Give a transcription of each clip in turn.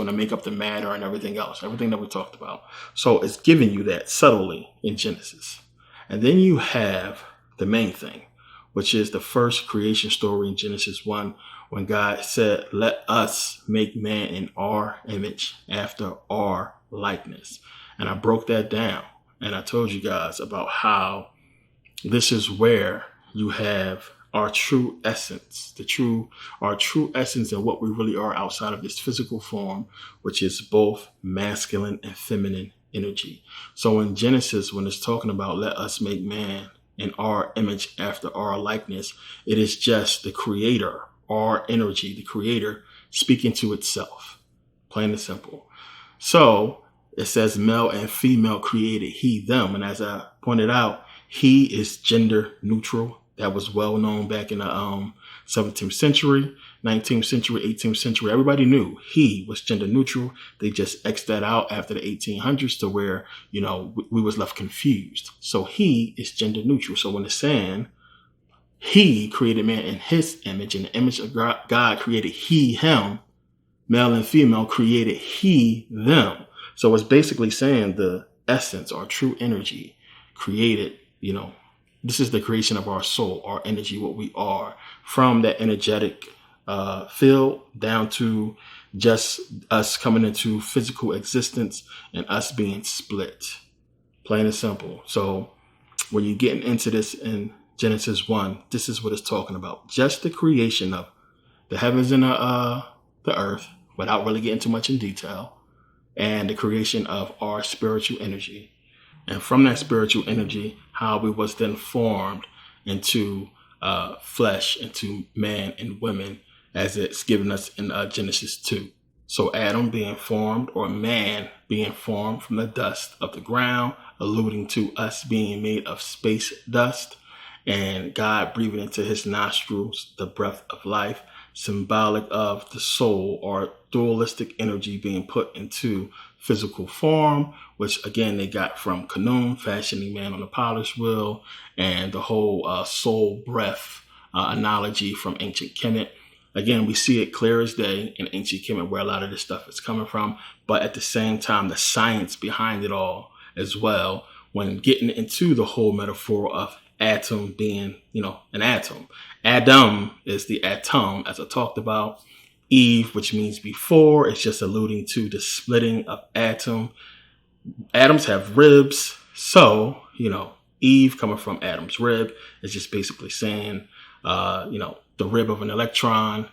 going to make up the matter and everything else, everything that we talked about. So it's giving you that subtly in Genesis. And then you have the main thing, which is the first creation story in Genesis 1, when God said, let us make man in our image, after our likeness. And I broke that down, and I told you guys about how this is where you have our true essence, our true essence and what we really are outside of this physical form, which is both masculine and feminine energy. So in Genesis, when it's talking about let us make man in our image after our likeness, it is just the creator, our energy, the creator speaking to itself, plain and simple. So it says male and female created he, them. And as I pointed out, he is gender neutral. That was well known back in the 17th century, 19th century, 18th century. Everybody knew he was gender neutral. They just X'd that out after the 1800s to where, we was left confused. So he is gender neutral. So when it's saying he created man in his image, in the image of God created he, him, male and female created he, them. So it's basically saying the essence, our true energy created, this is the creation of our soul, our energy, what we are, from that energetic field down to just us coming into physical existence and us being split. Plain and simple. So when you're getting into this in Genesis 1, this is what it's talking about. Just the creation of the heavens and the earth, without really getting too much in detail, and the creation of our spiritual energy. And from that spiritual energy, how we was then formed into flesh, into man and women, as it's given us in Genesis 2. So Adam being formed, or man being formed from the dust of the ground, alluding to us being made of space dust, and God breathing into his nostrils the breath of life, symbolic of the soul, or dualistic energy being put into physical form, which again they got from Canaan, fashioning man on a potter's wheel, and the whole soul breath analogy from ancient Kemet. Again, we see it clear as day in ancient Kemet where a lot of this stuff is coming from, but at the same time, the science behind it all as well, when getting into the whole metaphor of atom being, an atom. Adam is the atom, as I talked about. Eve, which means before, it's just alluding to the splitting of atom. Atoms have ribs. So, Eve coming from Adam's rib is just basically saying, the rib of an electron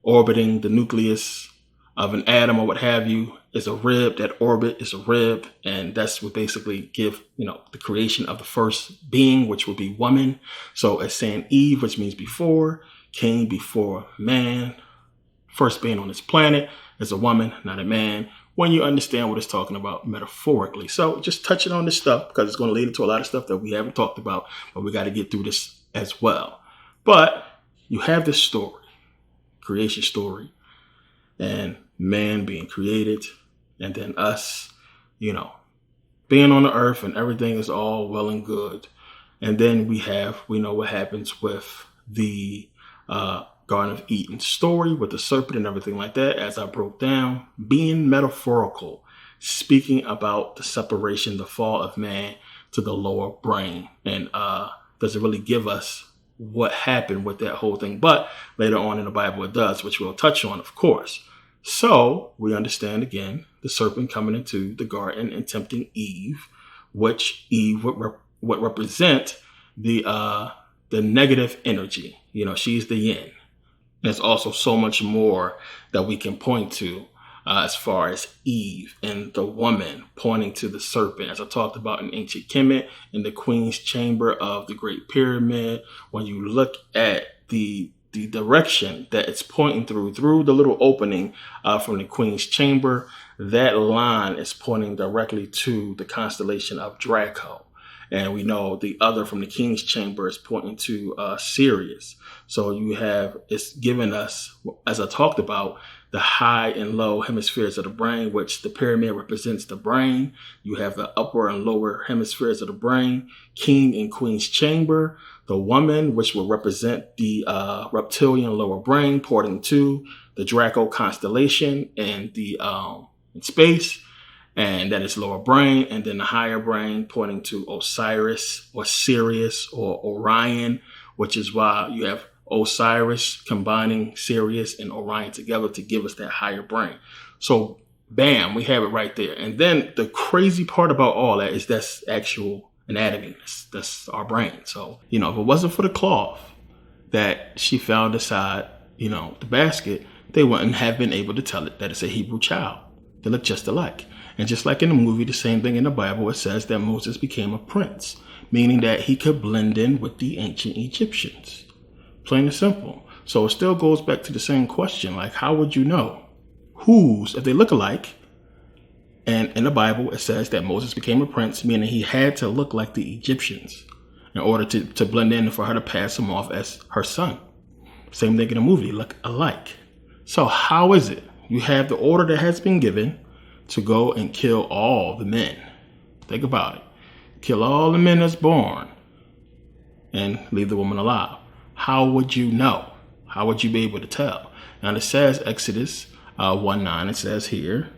orbiting the nucleus of an atom or what have you is a rib. That orbit is a rib. And that's what basically give, the creation of the first being, which would be woman. So it's saying Eve, which means before, came before man. First being on this planet is a woman, not a man, when you understand what it's talking about metaphorically. So just touching on this stuff because it's going to lead into a lot of stuff that we haven't talked about, but we got to get through this as well. But you have this story, creation story, and man being created, and then us, being on the earth, and everything is all well and good. And then we know what happens with the Garden of Eden story with the serpent and everything like that, as I broke down, being metaphorical, speaking about the separation, the fall of man to the lower brain. And does it really give us what happened with that whole thing? But later on in the Bible it does, which we'll touch on, of course. So we understand again, the serpent coming into the garden and tempting Eve, which Eve would represent the negative energy. She's the yin. There's also so much more that we can point to as far as Eve and the woman pointing to the serpent, as I talked about in ancient Kemet, in the Queen's Chamber of the Great Pyramid. When you look at the direction that it's pointing through the little opening from the Queen's Chamber, that line is pointing directly to the constellation of Draco. And we know the other from the King's Chamber is pointing to Sirius. So it's given us, as I talked about, the high and low hemispheres of the brain, which the pyramid represents the brain. You have the upper and lower hemispheres of the brain, King and Queen's Chamber. the woman, which will represent the reptilian lower brain, pointing to the Draco constellation and the in space, and that is lower brain, and then the higher brain pointing to Osiris or Sirius or Orion, which is why you have Osiris combining Sirius and Orion together to give us that higher brain. So bam, we have it right there. And then the crazy part about all that is that's actual anatomy. That's our brain. So, if it wasn't for the cloth that she found inside, the basket, they wouldn't have been able to tell it that it's a Hebrew child. They look just alike. And just like in the movie, the same thing in the Bible, it says that Moses became a prince, meaning that he could blend in with the ancient Egyptians. Plain and simple. So it still goes back to the same question, like, how would you know if they look alike? And in the Bible, it says that Moses became a prince, meaning he had to look like the Egyptians in order to blend in and for her to pass him off as her son. Same thing in the movie, look alike. So how is it you have the order that has been given to go and kill all the men? Think about it. Kill all the men that's born and leave the woman alive. How would you know? How would you be able to tell? Now it says, Exodus 1:9, it says here,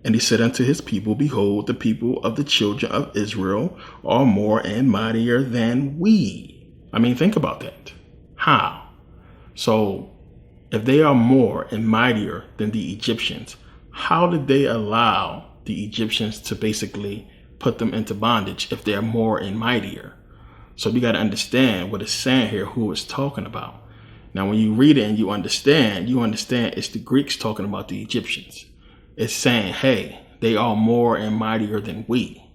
and he said unto his people, behold, the people of the children of Israel are more and mightier than we. I mean, think about that. How? So if they are more and mightier than the Egyptians, how did they allow the Egyptians to basically put them into bondage if they're more and mightier? So we got to understand what it's saying here, who it's talking about. Now, when you read it and you understand it's the Greeks talking about the Egyptians. It's saying, hey, they are more and mightier than we.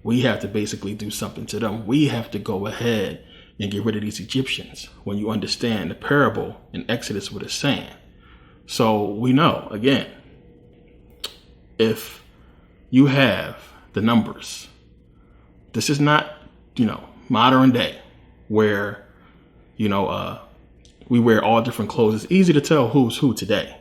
We have to basically do something to them. We have to go ahead and get rid of these Egyptians. When you understand the parable in Exodus, what it's saying. So we know, again, if you have the numbers, this is not, modern day where, we wear all different clothes. It's easy to tell who's who today.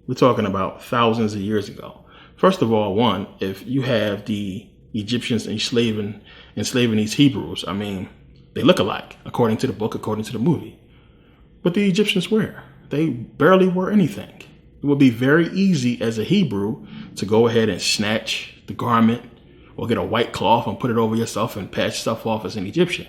We're talking about thousands of years ago. First of all, one, if you have the Egyptians enslaving these Hebrews, I mean, they look alike, according to the book, according to the movie. But the Egyptians were. They barely wore anything. It would be very easy as a Hebrew to go ahead and snatch the garment or get a white cloth and put it over yourself and patch yourself off as an Egyptian.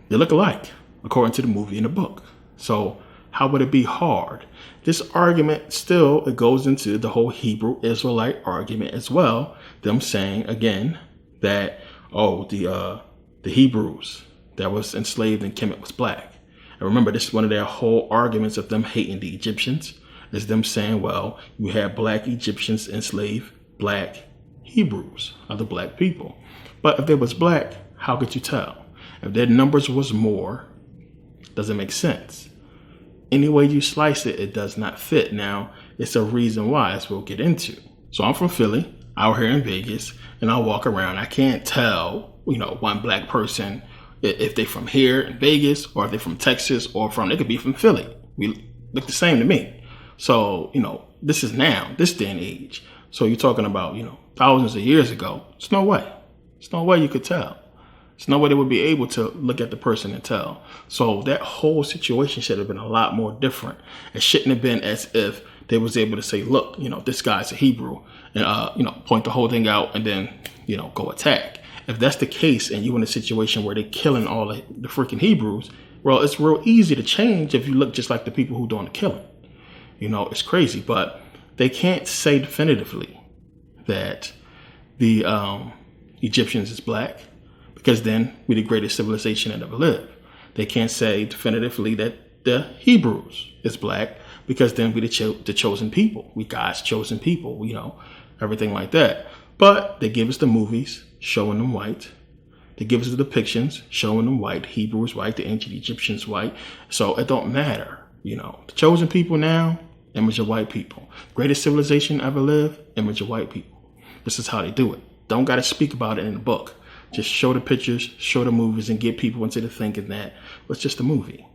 They look alike, according to the movie and the book. So how would it be hard? This argument still, it goes into the whole Hebrew Israelite argument as well. Them saying, again, that, the Hebrews that was enslaved in Kemet was black. And remember, this is one of their whole arguments of them hating the Egyptians, is them saying, well, you have black Egyptians enslave black Hebrews, other black people. But if they was black, how could you tell? If their numbers was more, doesn't make sense. Any way you slice it, it does not fit. Now, it's a reason why, as we'll get into. So I'm from Philly, out here in Vegas, and I walk around. I can't tell, one black person if they're from here in Vegas or if they're from Texas or they could be from Philly. We look the same to me. So, this is now, this day and age. So you're talking about, thousands of years ago. There's no way. There's no way you could tell. There's no way they would be able to look at the person and tell. So that whole situation should have been a lot more different. It shouldn't have been as if they was able to say, look, this guy's a Hebrew and, point the whole thing out and then, go attack. If that's the case and you're in a situation where they're killing all the freaking Hebrews, well, it's real easy to change if you look just like the people who doing the killing. It's crazy, but they can't say definitively that the Egyptians is black, because then we're the greatest civilization that ever lived. They can't say definitively that the Hebrews is black, because then we're the chosen people. We God's chosen people, everything like that. But they give us the movies showing them white. They give us the depictions showing them white. Hebrews white, the ancient Egyptians white. So it don't matter. The chosen people now, image of white people. Greatest civilization ever lived, image of white people. This is how they do it. Don't got to speak about it in the book. Just show the pictures, show the movies, and get people into the thinking that it's just a movie.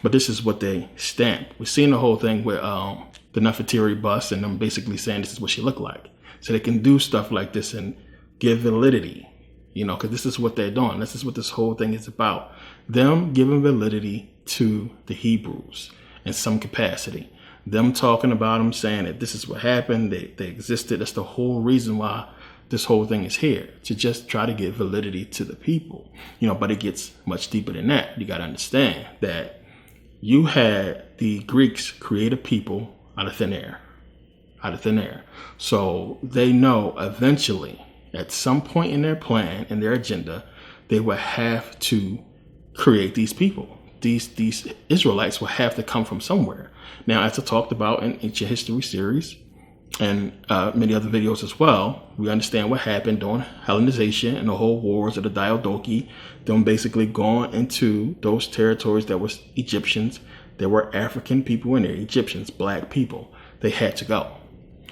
But this is what they stamp. We've seen the whole thing with the Nefertiti bust and them basically saying this is what she looked like. So they can do stuff like this and give validity because this is what they're doing. This is what this whole thing is about. Them giving validity to the Hebrews in some capacity. Them talking about them, saying that this is what happened. They existed. That's the whole reason why this whole thing is here, to just try to give validity to the people. But it gets much deeper than that. You got to understand that you had the Greeks create a people out of thin air. So they know eventually, at some point in their plan, in their agenda, they will have to create these people. These Israelites will have to come from somewhere. Now, as I talked about in Ancient History series and many other videos as well, we understand what happened during Hellenization and the whole wars of the Diadochi. Them basically going into those territories that was Egyptians. There were African people in there, Egyptians, black people. They had to go.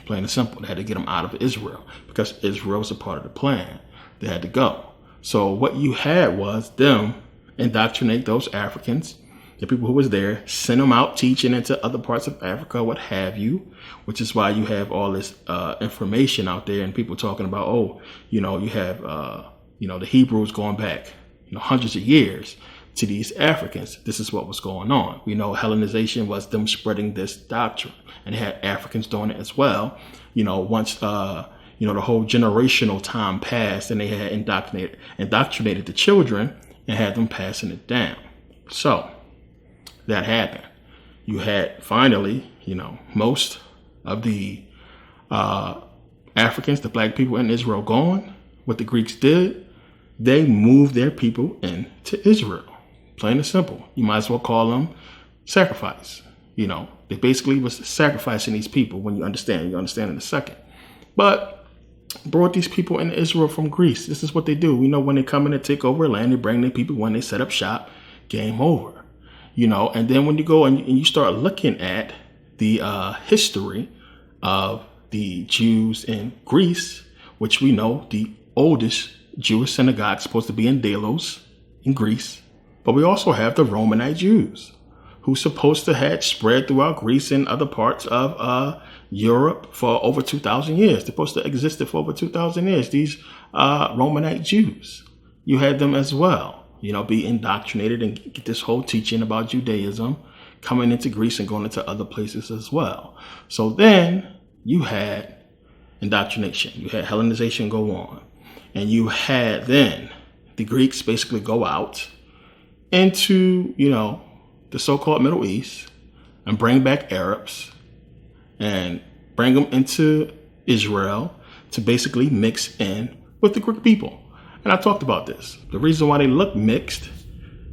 Plain and simple. They had to get them out of Israel because Israel was a part of the plan. They had to go. So what you had was them indoctrinate those Africans, the people who was there, send them out teaching into other parts of Africa, what have you, which is why you have all this information out there and people talking about, you have, the Hebrews going back, hundreds of years to these Africans. This is what was going on. We know Hellenization was them spreading this doctrine, and they had Africans doing it as well. Once, the whole generational time passed and they had indoctrinated the children and had them passing it down. So that happened. You had finally, most of the Africans, the black people in Israel gone. What the Greeks did, they moved their people into Israel. Plain and simple. You might as well call them sacrifice. They basically was sacrificing these people. When you understand in a second. But brought these people into Israel from Greece. This is what they do. We know when they come in to take over land, they bring their people. When they set up shop, game over. And then when you go and you start looking at the history of the Jews in Greece, which we know the oldest Jewish synagogue is supposed to be in Delos in Greece. But we also have the Romanite Jews who's supposed to have spread throughout Greece and other parts of Europe for over 2,000 years. They're supposed to exist for over 2,000 years. These Romanite Jews, you had them as well, be indoctrinated and get this whole teaching about Judaism coming into Greece and going into other places as well. So then you had indoctrination. You had Hellenization go on. And you had then the Greeks basically go out into, the so-called Middle East and bring back Arabs and bring them into Israel to basically mix in with the Greek people. And I talked about this. The reason why they look mixed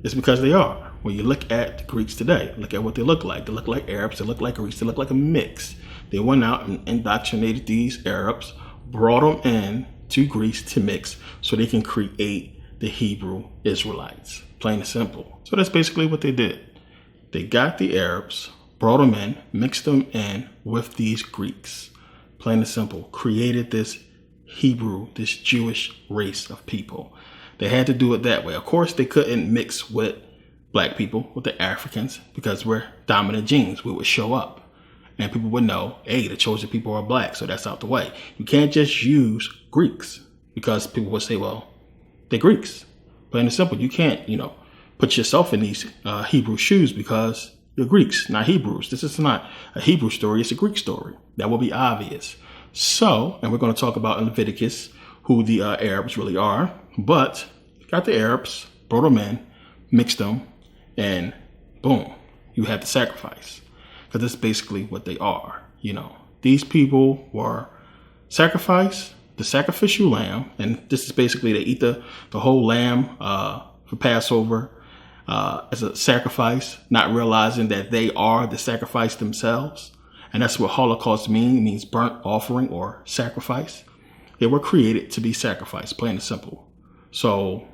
is because they are. When you look at the Greeks today, look at what they look like. They look like Arabs. They look like Greeks. They look like a mix. They went out and indoctrinated these Arabs, brought them in to Greece to mix so they can create the Hebrew Israelites. Plain and simple. So that's basically what they did. They got the Arabs, brought them in, mixed them in with these Greeks. Plain and simple. Created this Hebrew, this Jewish race of people. They had to do it that way. Of course, they couldn't mix with black people, with the Africans, because we're dominant genes. We would show up and people would know, hey, the chosen people are black, so that's out the way. You can't just use Greeks because people would say, well, they're Greeks. Plain and simple. You can't, put yourself in these Hebrew shoes because you're Greeks, not Hebrews. This is not a Hebrew story. It's a Greek story. That will be obvious. So, and we're going to talk about in Leviticus who the Arabs really are. But got the Arabs, brought them in, mixed them, and boom, you have the sacrifice. Because that's basically what they are. These people were sacrificed, the sacrificial lamb. And this is basically they eat the whole lamb for Passover. As a sacrifice, not realizing that they are the sacrifice themselves. And that's what Holocaust means burnt offering or sacrifice. They were created to be sacrificed, plain and simple. So,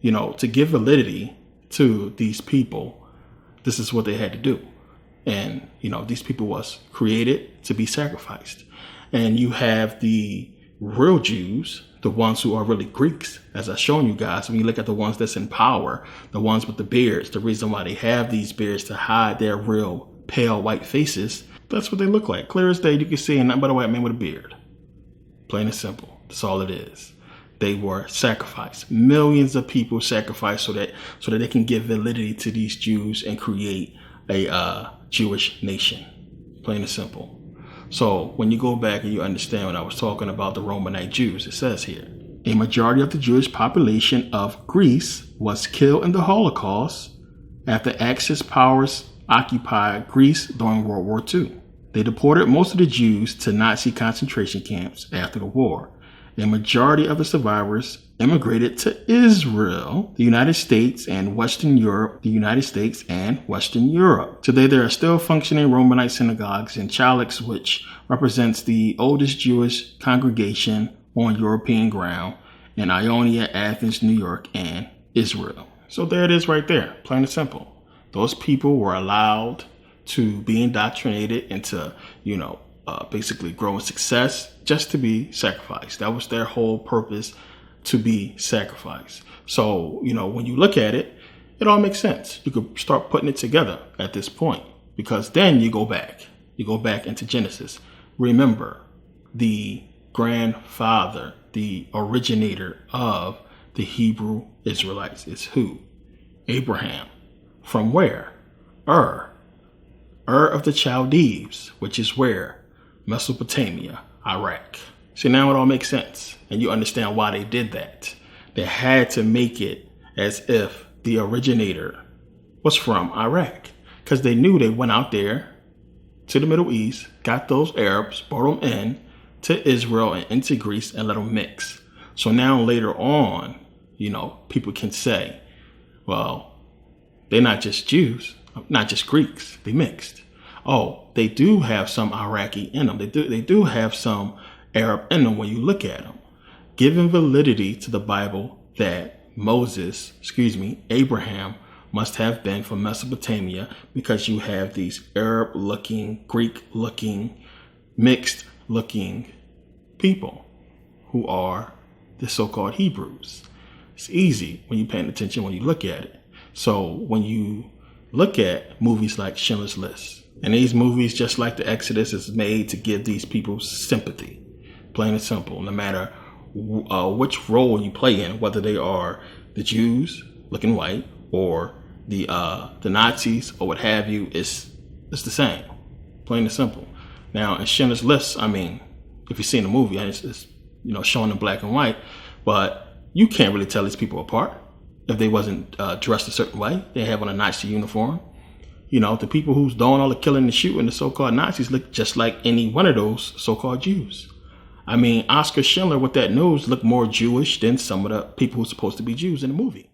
to give validity to these people, this is what they had to do. And, these people was created to be sacrificed. And you have the real Jews, the ones who are really Greeks, as I've shown you guys. When you look at the ones that's in power, the ones with the beards, the reason why they have these beards to hide their real pale white faces, that's what they look like. Clear as day, you can see nothing but a white man with a beard. Plain and simple. That's all it is. they were sacrificed. Millions of people sacrificed so that they can give validity to these Jews and create a Jewish nation. Plain and simple. So when you go back and you understand when I was talking about the Romanite Jews, it says here, a majority of the Jewish population of Greece was killed in the Holocaust after Axis powers occupied Greece during World War II. They deported most of the Jews to Nazi concentration camps after the war. A majority of the survivors immigrated to Israel, the United States, and Western Europe. Today, there are still functioning Romanite synagogues in Chalix, which represents the oldest Jewish congregation on European ground, in Ionia, Athens, New York, and Israel. So there it is right there, plain and simple. Those people were allowed to be indoctrinated into, basically growing success just to be sacrificed. That was their whole purpose, to be sacrificed. So, when you look at it, it all makes sense. You could start putting it together at this point, because then you go back into Genesis. Remember, the grandfather, the originator of the Hebrew Israelites is who? Abraham. From where? Ur of the Chaldees, which is where? Mesopotamia, Iraq. See, now it all makes sense. And you understand why they did that. They had to make it as if the originator was from Iraq, because they knew they went out there to the Middle East, got those Arabs, brought them in to Israel and into Greece and let them mix. So now later on, people can say, well, they're not just Jews, not just Greeks, they mixed. Oh, they do have some Iraqi in them. They do have some Arab in them when you look at them. Giving validity to the Bible that Abraham must have been from Mesopotamia, because you have these Arab-looking, Greek-looking, mixed-looking people who are the so-called Hebrews. It's easy when you're paying attention, when you look at it. So when you look at movies like Schindler's List, and these movies, just like the Exodus, is made to give these people sympathy, plain and simple, no matter which role you play in, whether they are the Jews looking white or the Nazis or what have you, it's the same, plain and simple. Now in Schindler's List, if you've seen the movie, it's shown in black and white, but you can't really tell these people apart if they wasn't dressed a certain way. They have on a Nazi uniform. The people who's doing all the killing and shooting, the so-called Nazis, look just like any one of those so-called Jews. Oscar Schindler with that nose looked more Jewish than some of the people who's supposed to be Jews in the movie.